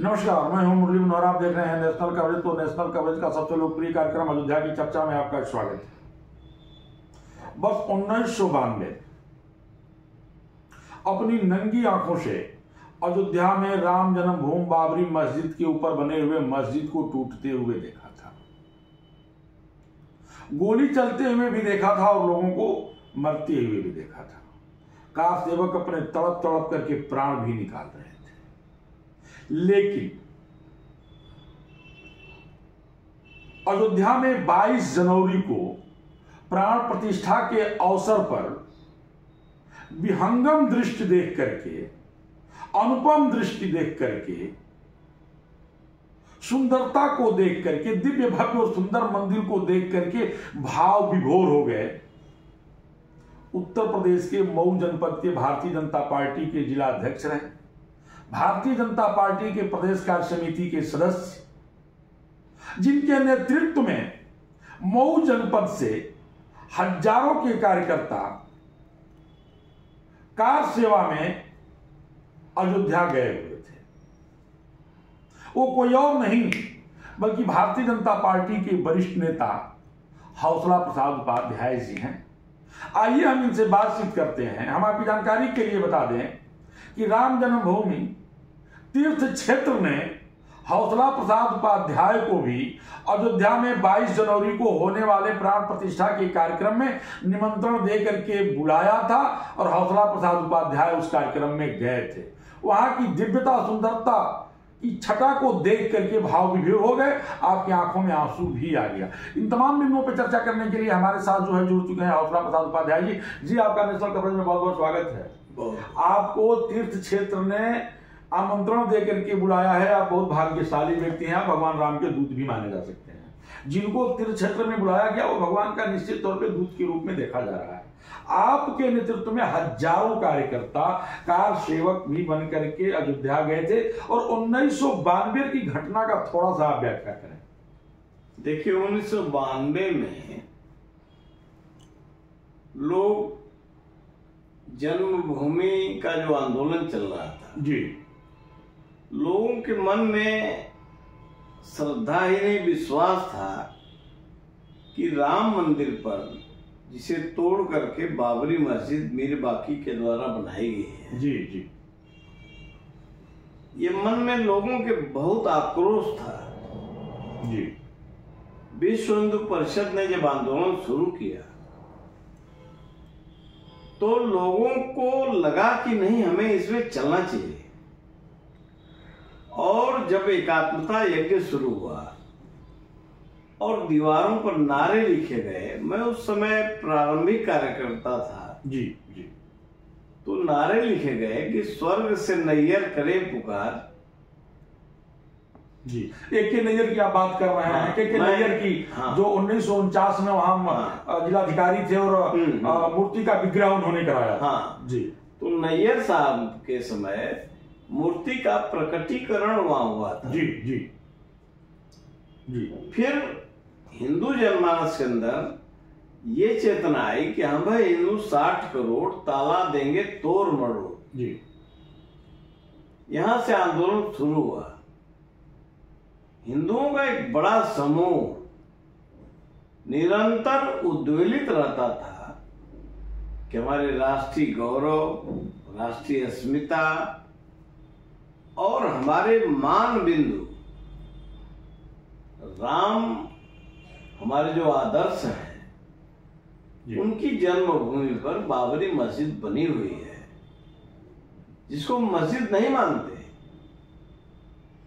नमस्कार, मैं हूं मुरली मनोहर। आप देख रहे हैं नेशनल कवरेज। तो नेशनल कवरेज का सबसे लोकप्रिय कार्यक्रम अयोध्या की चर्चा में आपका स्वागत है। बस 1992 अपनी नंगी आंखों से अयोध्या में राम जन्मभूमि बाबरी मस्जिद के ऊपर बने हुए मस्जिद को टूटते हुए देखा था, गोली चलते हुए भी देखा था और लोगों को मरते हुए भी देखा था। कार सेवक अपने तड़प तड़प करके प्राण भी निकाल रहे थे। लेकिन अयोध्या में 22 जनवरी को प्राण प्रतिष्ठा के अवसर पर विहंगम दृष्टि देख करके, अनुपम दृष्टि देख करके, सुंदरता को देख करके, दिव्य भव्य और सुंदर मंदिर को देख करके भाव विभोर हो गए उत्तर प्रदेश के मऊ जनपद के भारतीय जनता पार्टी के जिला अध्यक्ष रहे, भारतीय जनता पार्टी के प्रदेश कार्य समिति के सदस्य, जिनके नेतृत्व में मऊ जनपद से हजारों के कार्यकर्ता कार सेवा में अयोध्या गए हुए थे। वो कोई और नहीं बल्कि भारतीय जनता पार्टी के वरिष्ठ नेता हौसला प्रसाद उपाध्याय जी हैं। आइए हम इनसे बातचीत करते हैं। हम आपकी जानकारी के लिए बता दें कि राम जन्मभूमि तीर्थ क्षेत्र ने हौसला प्रसाद उपाध्याय को भी अयोध्या में 22 जनवरी को होने वाले प्राण प्रतिष्ठा के कार्यक्रम में निमंत्रण दे करके बुलाया था और हौसला प्रसाद उपाध्याय उस कार्यक्रम में गए थे। वहां की दिव्यता, सुंदरता की छटा को देख करके भाव विभोर हो गए, आपकी आंखों में आंसू भी आ गया। इन तमाम बिंदुओं पर चर्चा करने के लिए हमारे साथ जो है जुड़ चुके हैं हौसला प्रसाद उपाध्याय जी। जी, आपका नेशनल कवरेज में बहुत बहुत स्वागत है। आपको तीर्थ क्षेत्र ने आमंत्रण देकर के बुलाया है। आप बहुत भाग्यशाली व्यक्ति हैं। आप भगवान राम के दूत भी माने जा सकते हैं। जिनको तीर्थ क्षेत्र में बुलाया गया वो भगवान का निश्चित तौर पे दूत के रूप में देखा जा रहा है। आपके नेतृत्व में हजारों कार्यकर्ता कार सेवक भी बन करके अयोध्या गए थे और 1992 की घटना का थोड़ा सा आप व्याख्या करें। देखिए, 1992 में लोग जन्मभूमि का जो आंदोलन चल रहा था जी, लोगों के मन में श्रद्धा ही नहीं, विश्वास था कि राम मंदिर पर जिसे तोड़ करके बाबरी मस्जिद मीर बाकी के द्वारा बनाई गई है, जी जी, ये मन में लोगों के बहुत आक्रोश था। जी, विश्व हिंदू परिषद ने जब आंदोलन शुरू किया तो लोगों को लगा कि नहीं, हमें इसमें चलना चाहिए। और जब एकात्मता यज्ञ शुरू हुआ और दीवारों पर नारे लिखे गए, मैं उस समय प्रारंभिक कार्यकर्ता था। जी जी, तो नारे लिखे गए कि स्वर्ग से नैयर करे पुकार। जी, के नैयर की आप बात कर रहे हैं। के नैयर की, जो 1949 में वहां जिलाधिकारी थे और मूर्ति का विग्रह उन्होंने कराया। हाँ जी, तो नैयर साहब के समय मूर्ति का प्रकटीकरण वहां हुआ था। जी जी जी। फिर हिंदू जनमानस के अंदर ये चेतना आई कि हम भाई हिंदू 60 करोड़ ताला देंगे तोड़ मरोड़। जी, यहां से आंदोलन शुरू हुआ। हिंदुओं का एक बड़ा समूह निरंतर उद्वेलित रहता था कि हमारे राष्ट्रीय गौरव, राष्ट्रीय अस्मिता और हमारे मान बिंदु राम, हमारे जो आदर्श हैं, उनकी जन्मभूमि पर बाबरी मस्जिद बनी हुई है। जिसको मस्जिद नहीं मानते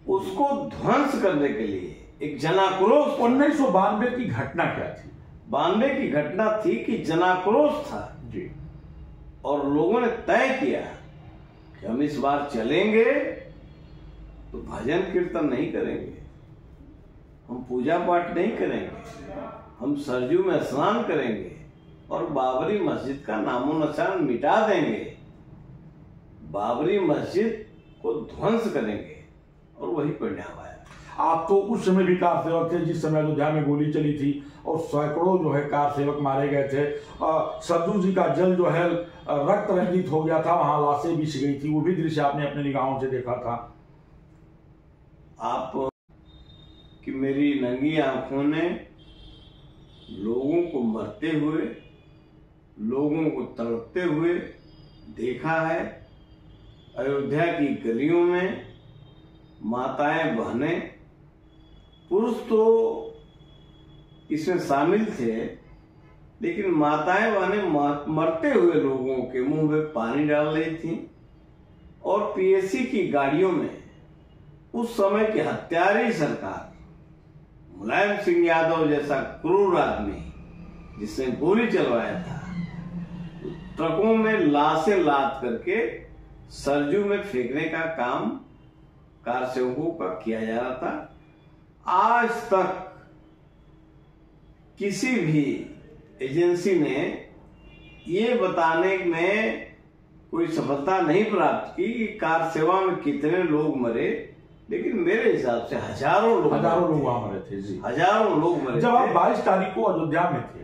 उसको ध्वंस करने के लिए एक जनाक्रोश। 1992 की घटना क्या थी? 92 की घटना थी कि जनाक्रोश था जी, और लोगों ने तय किया कि हम इस बार चलेंगे तो भजन कीर्तन नहीं करेंगे, हम पूजा पाठ नहीं करेंगे, हम सरजू में स्नान करेंगे और बाबरी मस्जिद का नामो निशान मिटा देंगे, बाबरी मस्जिद को ध्वंस करेंगे। और वही परिणाम आया। आप तो उस समय भी कार सेवक थे जिस समय अयोध्या में गोली चली थी और सैकड़ों जो है कार सेवक मारे गए थे। सरजू जी का जल जो है रक्त रंजित हो गया था, वहां लाशें बिछ गई थी, वो भी दृश्य आपने अपने निगाहों से देखा था। आप कि मेरी नंगी आंखों ने लोगों को मरते हुए, लोगों को तड़पते हुए देखा है। अयोध्या की गलियों में माताएं बहनें, पुरुष तो इसमें शामिल थे, लेकिन माताएं बहनें मरते हुए लोगों के मुंह में पानी डाल रही थी। और पीएससी की गाड़ियों में उस समय की हत्यारी सरकार, मुलायम सिंह यादव जैसा क्रूर आदमी जिसने गोली चलवाया था, ट्रकों में लाशें लाद करके सरजू में फेंकने का काम कार सेवकों का किया जा रहा था। आज तक किसी भी एजेंसी ने ये बताने में कोई सफलता नहीं प्राप्त की कि कार सेवा में कितने लोग मरे, लेकिन मेरे हिसाब से हजारों लोग वहां मरे थे जी। हजारों लोग मरे। जब आप 22 तारीख को अयोध्या में थे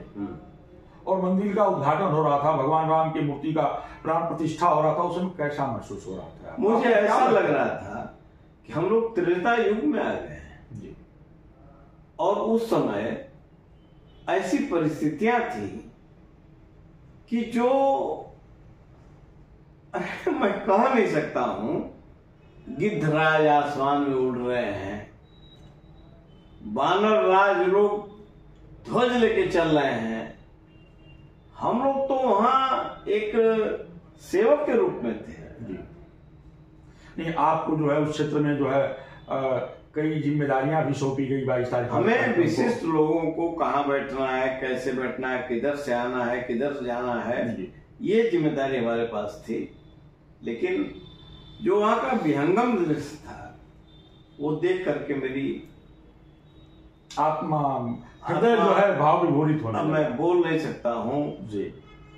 और मंदिर का उद्घाटन हो रहा था, भगवान राम की मूर्ति का प्राण प्रतिष्ठा हो रहा था, उस समय कैसा महसूस हो रहा था? मुझे ऐसा लग रहा था कि हम लोग त्रेता युग में आ गए हैं। और उस समय ऐसी परिस्थितियां थी कि जो मैं कह नहीं सकता हूं। गिद्धराज आसमान में उड़ रहे हैं, बानर राज लोग ध्वज लेके चल रहे हैं, हम लोग तो वहां एक सेवक के रूप में थे। नहीं, आपको जो है उस क्षेत्र में जो है कई जिम्मेदारियां भी सौंपी गई 22 तारीख। हमें विशिष्ट लोगों को कहाँ बैठना है, कैसे बैठना है, किधर से आना है, किधर से जाना है, ये जिम्मेदारी हमारे पास थी। लेकिन जो वहां का विहंगम दृश्य था वो देख करके मेरी आत्मा, हृदय जो है भाव विभोरित होना। मैं बोल नहीं सकता हूँ जी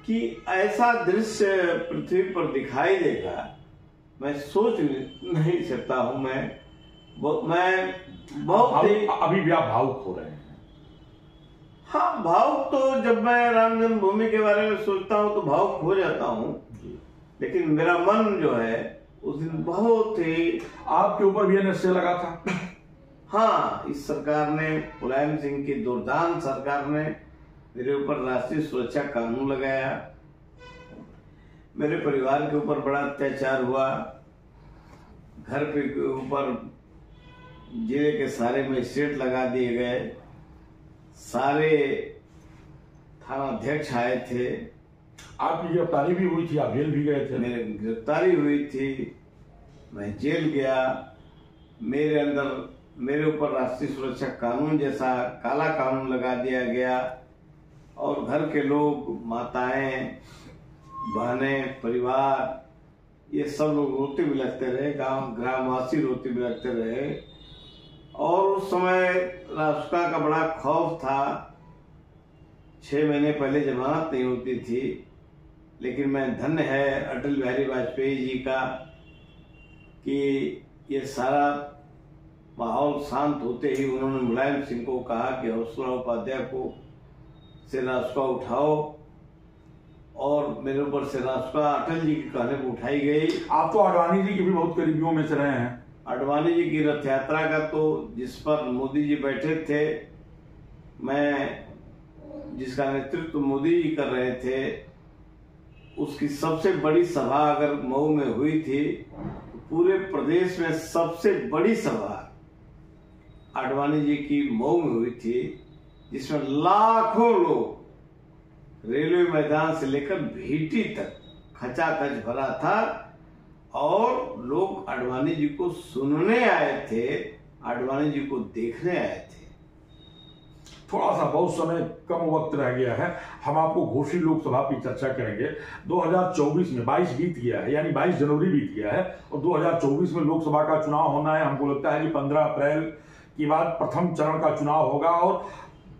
कि ऐसा दृश्य पृथ्वी पर दिखाई देगा, मैं सोच नहीं सकता हूँ। मैं बहुत अभी भी आप भावुक हो रहे हैं। हाँ, भावुक तो जब मैं राम जन्मभूमि के बारे में सोचता हूँ तो भावुक हो जाता हूँ, लेकिन मेरा मन जो है उस दिन बहुत ही। आपके ऊपर भी एनएसए लगा था? हाँ, इस सरकार ने, मुलायम सिंह की दुर्दान सरकार ने मेरे ऊपर राष्ट्रीय सुरक्षा कानून लगाया। मेरे परिवार के ऊपर बड़ा अत्याचार हुआ। घर के ऊपर जिले के सारे मजिस्ट्रेट लगा दिए गए, सारे थाना अध्यक्ष आए थे। आपकी गिरफ्तारी भी हुई थी, आप जेल भी गए थे? मेरी गिरफ्तारी हुई थी, मैं जेल गया। मेरे ऊपर राष्ट्रीय सुरक्षा कानून जैसा काला कानून लगा दिया गया और घर के लोग, माताएं, बहनें, परिवार, ये सब लोग रोते बिलखते रहे, ग्रामवासी रोते बिलखते रहे। और उस समय राष्ट्र का बड़ा खौफ था। 6 महीने पहले जमानत नहीं होती थी, लेकिन मैं धन्य है अटल बिहारी वाजपेयी जी का कि ये सारा माहौल शांत होते ही उन्होंने मुलायम सिंह को कहा कि हौसला उपाध्याय को से राष्ट्र उठाओ, और मेरे ऊपर से राष्ट्र अटल जी के कहने पर उठाई गई। आप तो आडवाणी जी के भी बहुत करीबियों में से रहे हैं। आडवाणी जी की रथ यात्रा का तो जिस पर मोदी जी बैठे थे, मैं जिसका नेतृत्व मोदी जी कर रहे थे, उसकी सबसे बड़ी सभा अगर मऊ में हुई थी, पूरे प्रदेश में सबसे बड़ी सभा आडवाणी जी की मऊ में हुई थी, जिसमें लाखों लोग रेलवे मैदान से लेकर भीटी तक खचाखच भरा था और लोग आडवाणी जी को सुनने आए थे, आडवाणी जी को देखने आए थे। थोड़ा सा बहुत समय कम वक्त रह गया है, हम आपको घोषी लोकसभा की चर्चा करेंगे। 2024 में 22 बीत गया है, यानी 22 जनवरी बीत गया है और 2024 में लोकसभा का चुनाव होना है। हमको लगता है कि 15 अप्रैल के बाद प्रथम चरण का चुनाव होगा और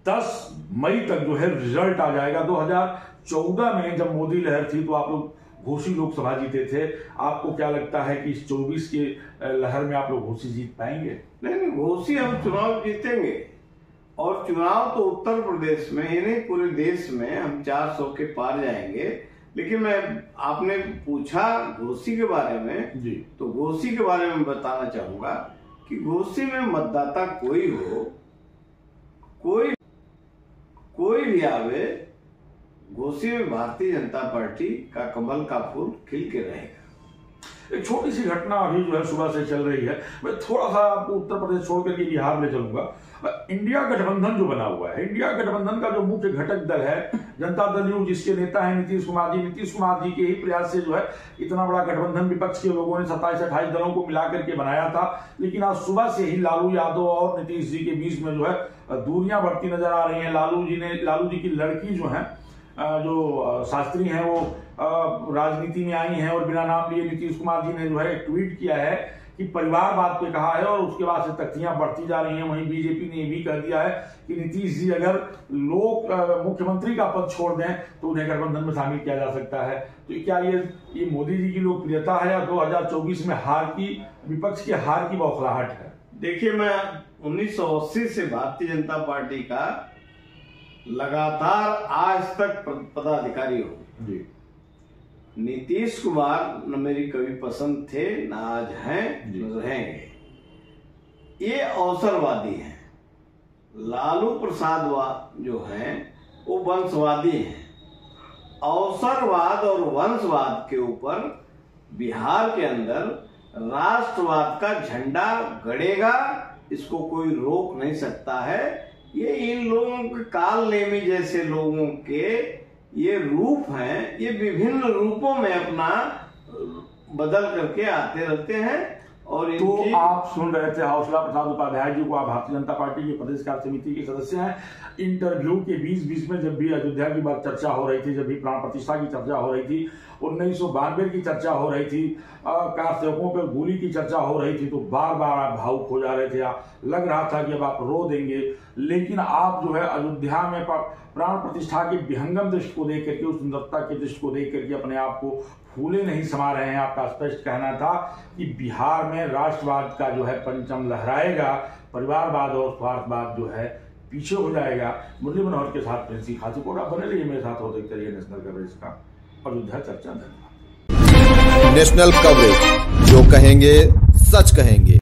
10 मई तक जो है रिजल्ट आ जाएगा। 2014 में जब मोदी लहर थी तो आप लोग घोषी लोकसभा जीते थे। आपको क्या लगता है कि इस 24 के लहर में आप लोग घोषी जीत पाएंगे? नहीं, घोषी हम चुनाव जीतेंगे और चुनाव तो उत्तर प्रदेश में ही नहीं पूरे देश में हम 400 के पार जाएंगे। लेकिन आपने पूछा घोषी के बारे में जी, तो घोषी के बारे में बताना चाहूंगा कि घोसी में मतदाता कोई हो, कोई भी आवे, घोसी में भारतीय जनता पार्टी का कमल का फूल खिल के रहेगा। एक छोटी सी घटना अभी जो है सुबह से चल रही है, मैं थोड़ा सा आपको उत्तर प्रदेश छोड़ करके बिहार ले चलूंगा। इंडिया गठबंधन जो बना हुआ है, इंडिया गठबंधन का जो मुख्य घटक दल है जनता दल यू, जिसके नेता है नीतीश कुमार जी के ही प्रयास से जो है इतना बड़ा गठबंधन विपक्ष के लोगों ने 27-28 दलों को मिला करके बनाया था। लेकिन आज सुबह से ही लालू यादव और नीतीश जी के बीच में जो है दूरियां बढ़ती नजर आ रही हैं। लालू जी की लड़की जो है, जो शास्त्री हैं, वो राजनीति में आई हैं और बिना नाम लिए नीतीश कुमार जी ने जो है एक ट्वीट किया है कि परिवारवाद पे कहा है और उसके बाद से तख्तियां बढ़ती जा रही हैं। वहीं बीजेपी ने भी कह दिया है कि नीतीश जी अगर लोग मुख्यमंत्री का पद छोड़ दें तो उन्हें गठबंधन में शामिल किया जा सकता है। तो क्या ये मोदी जी की लोकप्रियता है या 2024 में विपक्ष की हार की बौखलाहट है? देखिए, मैं 1980 से भारतीय जनता पार्टी का लगातार आज तक पदाधिकारी हूं जी। नीतीश कुमार न मेरी कभी पसंद थे, न आज हैं, न रहेंगे। ये अवसरवादी हैं। लालू प्रसाद जो हैं वो वंशवादी हैं। अवसरवाद और वंशवाद के ऊपर बिहार के अंदर राष्ट्रवाद का झंडा गड़ेगा, इसको कोई रोक नहीं सकता है। ये इन लोगों के काल नेमी जैसे लोगों के ये रूप हैं, ये विभिन्न रूपों में अपना बदल करके आते रहते हैं। और तो आप सुन रहे थे हौसला प्रसाद उपाध्याय जी को, आप भारतीय जनता पार्टी के प्रदेश कार्य समिति के सदस्य हैं। इंटरव्यू के बीच में जब भी अयोध्या की बात चर्चा हो रही थी, जब भी प्राण प्रतिष्ठा की चर्चा हो रही थी, 1992 की चर्चा हो रही थी, कार सेवकों पर गोली की चर्चा हो रही थी, तो बार बार आप भावुक हो जा रहे थे। लग रहा था कि अब आप रो देंगे। लेकिन आप जो है अयोध्या में प्राण प्रतिष्ठा की विहंगम दृश्य को देख करके, उस सुंदरता के दृश्य को देख करके अपने आप को फूले नहीं समा रहे हैं। आपका स्पष्ट कहना था कि बिहार में राष्ट्रवाद का जो है परचम लहराएगा, परिवारवाद और स्वार्थवाद जो है पीछे हो जाएगा। मुरली मनोहर के साथ प्रिंसी खातीपुरा बने रहिए मेरे साथ, और देखते रहिए नेशनल कवरेज का अयोध्या चर्चा। धन्यवाद। नेशनल कवरेज, जो कहेंगे सच कहेंगे।